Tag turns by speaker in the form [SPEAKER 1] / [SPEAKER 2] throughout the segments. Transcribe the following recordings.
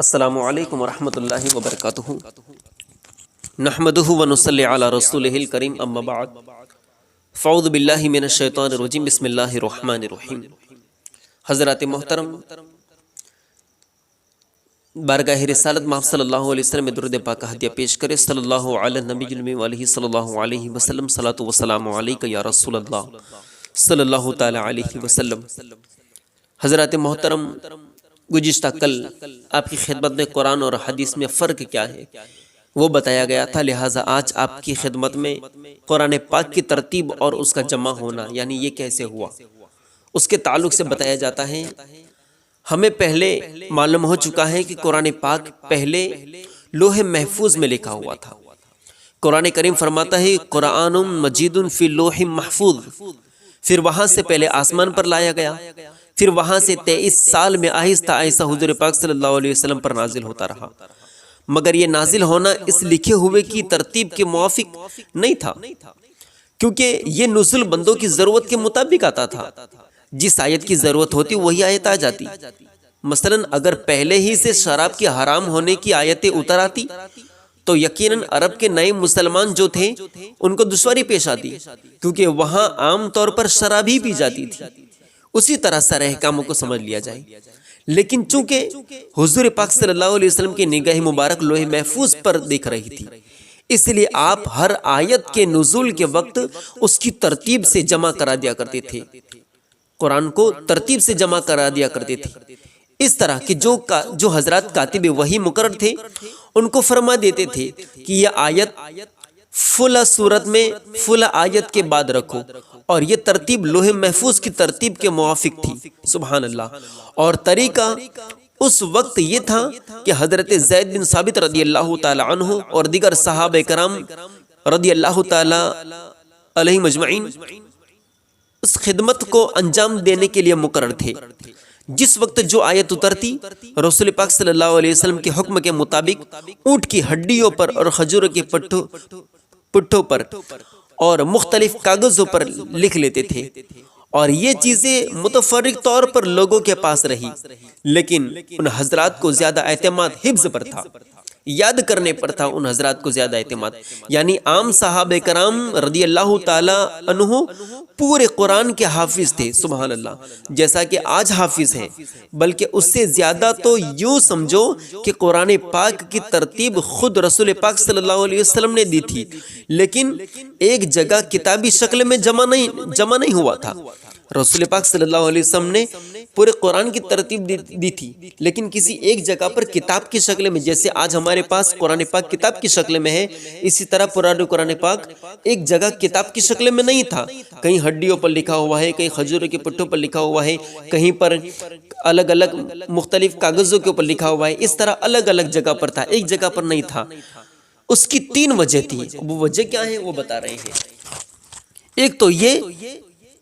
[SPEAKER 1] السلام علیکم ورحمۃ اللہ وبرکاتہ نحمدہ ونصلی علی رسولہ الکریم اما بعد فاعوذ باللہ من الشیطان الرجیم بسم اللہ الرحمن الرحیم۔ حضرات محترم، بارگاہ رسالت محمد صلی اللہ علیہ وسلم میں درود پاک ہدیہ پیش کرے۔ صلی اللہ علی نبی الامین وعلیہ صلی اللہ علیہ وسلم، صلاۃ و سلام علیک یا رسول اللہ صلی اللہ تعالی علیہ وسلم۔ حضرات محترم، گزشتہ کل آپ کی خدمت میں قرآن اور حدیث میں فرق کیا ہے وہ بتایا گیا تھا، لہٰذا آج آپ کی خدمت میں قرآن پاک کی ترتیب اور اس کا جمع ہونا یعنی یہ کیسے ہوا اس کے تعلق سے بتایا جاتا ہے۔ ہمیں پہلے معلوم ہو چکا ہے کہ قرآن پاک پہلے لوح محفوظ میں لکھا ہوا تھا۔ قرآن کریم فرماتا ہے قرآن مجید فی لوح محفوظ، پھر وہاں سے پہلے آسمان پر لایا گیا، پھر وہاں سے 23 سال میں آہستہ آہستہ حضور پاک صلی اللہ علیہ وسلم پر نازل ہوتا رہا، مگر یہ نازل ہونا اس لکھے ہوئے کی ترتیب کے موافق نہیں تھا، کیونکہ یہ نزول بندوں کی ضرورت کے مطابق آتا تھا۔ جس آیت کی ضرورت ہوتی وہی آیت آ جاتی۔ مثلا اگر پہلے ہی سے شراب کے حرام ہونے کی آیتیں اتر آتی تو یقیناً عرب کے نئے مسلمان جو تھے ان کو دشواری پیش آتی، کیونکہ وہاں عام طور پر شراب ہی پی جاتی تھی۔ اسی طرح سارے احکاموں کو سمجھ لیا جائے، لیکن چونکہ حضور پاک صلی اللہ علیہ وسلم کی نگاہ مبارک لوح محفوظ پر دیکھ رہی تھی، اس لیے آپ ہر آیت کے نزول کے وقت اس کی ترتیب سے جمع کرا دیا کرتے تھے، قرآن کو ترتیب سے جمع کرا دیا کرتے تھے، اس طرح کہ جو حضرات کاتب وحی مقرر تھے ان کو فرما دیتے تھے کہ یہ آیت فلا صورت میں فلا آیت کے بعد رکھو، اور یہ ترتیب لوح محفوظ کی ترتیب کے موافق تھی۔ سبحان اللہ۔ اور طریقہ اس وقت یہ تھا کہ حضرت زید بن ثابت رضی اللہ تعالی عنہ اور دیگر صحابہ کرام رضی اللہ تعالی علیہم اجمعین اس خدمت کو انجام دینے کے لیے مقرر تھے۔ جس وقت جو آیت اترتی رسول پاک صلی اللہ علیہ وسلم کے حکم کے مطابق اونٹ کی ہڈیوں پر اور کھجور کے پٹھوں پر اور مختلف کاغذوں پر لکھ لیتے تھے، اور یہ چیزیں متفرق طور پر لوگوں کے پاس رہی، لیکن ان حضرات کو زیادہ اعتماد حفظ پر تھا، یاد کرنے پر تھا ان حضرات کو زیادہ اعتماد، یعنی عام صحابہ کرام رضی اللہ تعالی عنہ پورے قرآن کے حافظ تھے، سبحان اللہ، جیسا کہ آج حافظ ہیں، بلکہ اس سے زیادہ تو یوں سمجھو کہ قرآن پاک کی ترتیب خود رسول پاک صلی اللہ علیہ وسلم نے دی تھی، لیکن ایک جگہ کتابی شکل میں جمع نہیں ہوا تھا۔ رسول پاک صلی اللہ علیہ وسلم نے پورے قرآن کی ترتیب دی تھی، لیکن کسی ایک جگہ پر کتاب کی شکل میں، جیسے آج ہمارے پاس قرآن پاک کتاب کی شکل میں ہے، اسی طرح قرآن پاک ایک جگہ کتاب کی شکل میں نہیں تھا، کہیں ہڈیوں پر لکھا ہوا ہے، کہیں کھجوروں کے پٹھوں پر لکھا ہوا ہے، کہیں پر الگ الگ مختلف کاغذوں کے اوپر لکھا ہوا ہے، اس طرح الگ الگ جگہ پر تھا، ایک جگہ پر نہیں تھا۔ اس کی 3 وجہ تھی، وہ وجہ کیا ہے وہ بتا رہے ہیں۔ ایک تو یہ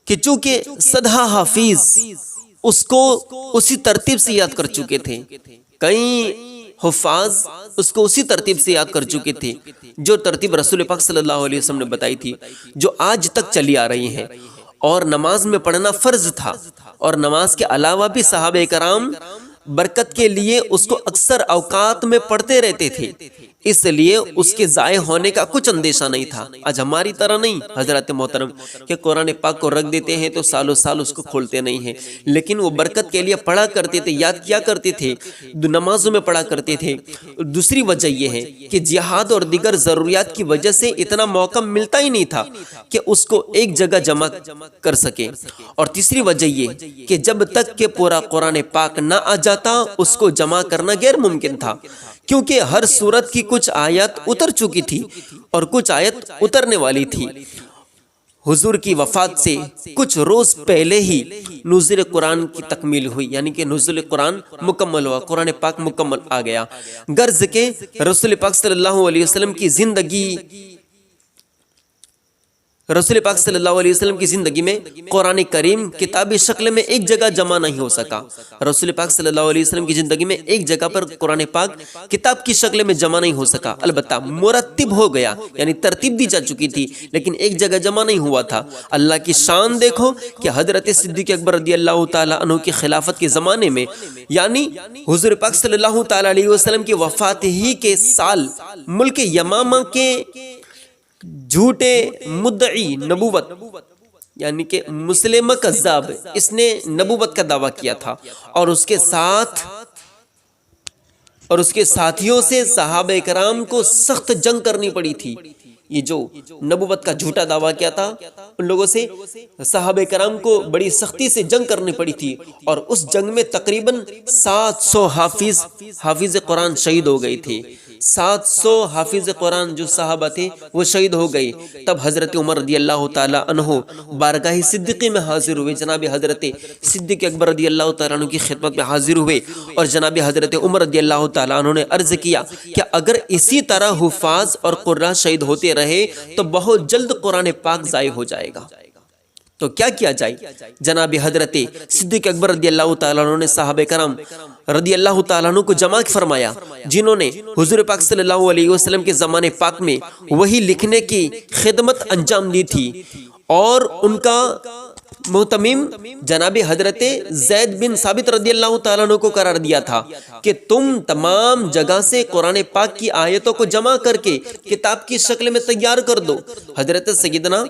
[SPEAKER 1] کہ چونکہ سدھا حافظ اس کو اسی ترتیب سے یاد کر چکے تھے، کئی حفاظ اس کو اسی ترتیب سے یاد کر چکے تھے جو ترتیب رسول پاک صلی اللہ علیہ وسلم نے بتائی تھی، جو آج تک چلی آ رہی ہے، اور نماز میں پڑھنا فرض تھا، اور نماز کے علاوہ بھی صحابہ کرام برکت کے لیے اس کو اکثر اوقات میں پڑھتے رہتے تھے، اس لیے اس کے ضائع ہونے کا کچھ اندیشہ نہیں تھا۔ آج ہماری طرح نہیں حضرات محترم کہ قرآن پاک کو رکھ دیتے ہیں تو سالوں سال اس کو کھولتے نہیں ہیں، لیکن وہ برکت کے لیے پڑھا کرتے تھے، یاد کیا کرتے تھے، نمازوں میں پڑھا کرتے تھے۔ دوسری وجہ یہ ہے کہ جہاد اور دیگر ضروریات کی وجہ سے اتنا موقع ملتا ہی نہیں تھا کہ اس کو ایک جگہ جمع کر سکے، اور تیسری وجہ یہ کہ جب تک کہ پورا قرآن پاک نہ آ جاتا اس کو جمع کرنا غیر ممکن تھا، کیونکہ ہر سورت کی کچھ آیات اتر چکی تھی اور کچھ آیت اترنے والی تھی۔ حضور کی وفات سے کچھ روز پہلے ہی نزول قرآن کی تکمیل ہوئی، یعنی کہ نزول قرآن مکمل ہوا، قرآن پاک مکمل آ گیا، غرض کہ رسول پاک صلی اللہ علیہ وسلم کی زندگی رسول پاک صلی اللہ علیہ وسلم کی زندگی میں قرآن کریم کتابی شکل میں ایک جگہ جمع نہیں ہو سکا. رسول پاک صلی اللہ علیہ وسلم کی زندگی میں ایک جگہ پر قرآن پاک کتاب کی شکل میں جمع نہیں ہو سکا. البتہ مرتب ہو گیا، یعنی ترتیب دی جا چکی تھی، لیکن ایک جگہ جمع نہیں ہوا تھا. اللہ کی شان دیکھو کہ حضرت صدیق اکبر رضی اللہ تعالیٰ عنہ کی خلافت کے زمانے میں، یعنی حضور پاک صلی اللہ تعالیٰ علیہ وسلم کی وفات ہی کے سال، ملک یمامہ کے جھوٹے مدعی نبوت یعنی کہ مسلمہ کذاب، اس نے نبوت کا دعویٰ کیا تھا، اور اس کے ساتھیوں سے صحابہ کرام کو سخت جنگ کرنی پڑی تھی. یہ جو نبوت کا جھوٹا دعویٰ کیا تھا، ان لوگوں سے صحابہ کرام کو بڑی سختی سے جنگ کرنی پڑی تھی، اور اس جنگ میں تقریباً 700 حافظ قرآن شہید ہو گئے تھے. 700 حافظ قرآن جو صحابہ تھے وہ شہید ہو گئے. تب حضرت عمر رضی اللہ تعالیٰ عنہ بارگاہ صدیقی میں حاضر ہوئے، جناب حضرت صدیق اکبر رضی اللہ تعالیٰ عنہ کی خدمت میں حاضر ہوئے، اور جناب حضرت عمر رضی اللہ تعالیٰ عنہ نے عرض کیا کہ اگر اسی طرح حفاظ اور قراء شہید ہوتے رہے تو بہت جلد قرآن پاک ضائع ہو جائے گا. تو کیا جائے؟ جناب حضرت صدیق اکبر رضی اللہ تعالیٰ عنہ نے صحابہ کرام رضی اللہ تعالیٰ عنہ کو جمع فرمایا، جنہوں نے حضور پاک صلی اللہ علیہ وسلم کے زمانے پاک میں وہی لکھنے کی خدمت انجام دی تھی، اور ان کا محتمم جناب حضرت زید بن ثابت رضی اللہ تعالیٰ عنہ کو قرار دیا تھا کہ تم تمام جگہ سے قرآن پاک کی آیتوں کو جمع کر کے کتاب کی شکل میں تیار کر دو. حضرت سیدنا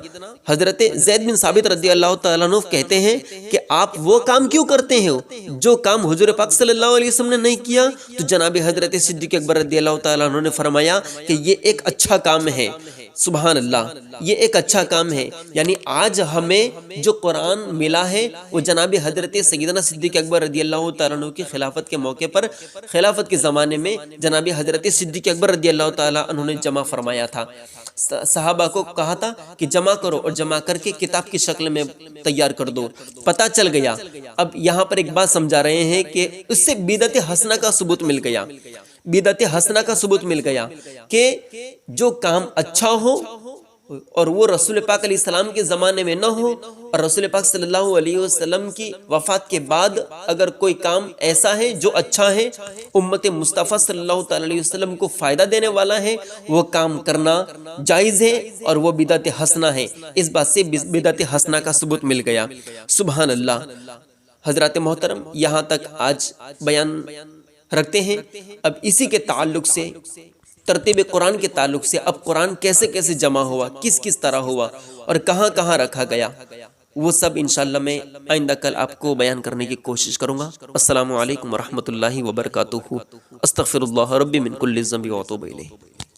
[SPEAKER 1] حضرت زید بن ثابت رضی اللہ تعالیٰ عنہ کہتے ہیں کہ آپ وہ کام کیوں کرتے ہیں جو کام حضور پاک صلی اللہ علیہ وسلم نے نہیں کیا؟ تو جناب حضرت صدیق اکبر رضی اللہ تعالیٰ عنہ نے فرمایا کہ یہ ایک اچھا کام ہے. سبحان اللہ، یہ ایک اچھا کام ہے. یعنی آج ہمیں جو قرآن ملا ہے وہ جناب حضرت سیدنا صدیق اکبر رضی اللہ تعالیٰ عنہ کی خلافت کے موقع پر، خلافت کے زمانے میں جناب حضرت صدیق اکبر رضی اللہ تعالیٰ عنہ نے جمع فرمایا تھا. صحابہ کو کہا تھا کہ جمع کرو، اور جمع کر کے کتاب کی شکل میں تیار کر دو. پتہ چل گیا. اب یہاں پر ایک بات سمجھا رہے ہیں کہ اس سے بدعت حسنہ کا ثبوت مل گیا. بدعت حسنہ کا ثبوت مل گیا کہ جو کام اچھا ہو اور وہ رسول پاک علیہ السلام کے زمانے میں نہ ہو، اور رسول پاک صلی اللہ علیہ وسلم کی وفات کے بعد اگر کوئی کام ایسا ہے جو اچھا ہے، امت مصطفیٰ صلی اللہ تعالی علیہ وسلم کو فائدہ دینے والا ہے، وہ کام کرنا جائز ہے اور وہ بدعت حسنہ ہے. اس بات سے بدعت حسنہ کا ثبوت مل گیا. سبحان اللہ. حضرات محترم، یہاں تک آج بیان رکھتے ہیں. اب اسی کے تعلق سے، ترتیب قرآن کے تعلق سے، اب قرآن کیسے جمع ہوا، کس طرح ہوا، اور کہاں رکھا گیا، وہ سب انشاءاللہ میں آئندہ کل آپ کو بیان کرنے کی کوشش کروں گا. السلام علیکم ورحمۃ اللہ وبرکاتہ. استغفر اللہ ربی من کل ذنب واتوب الیہ.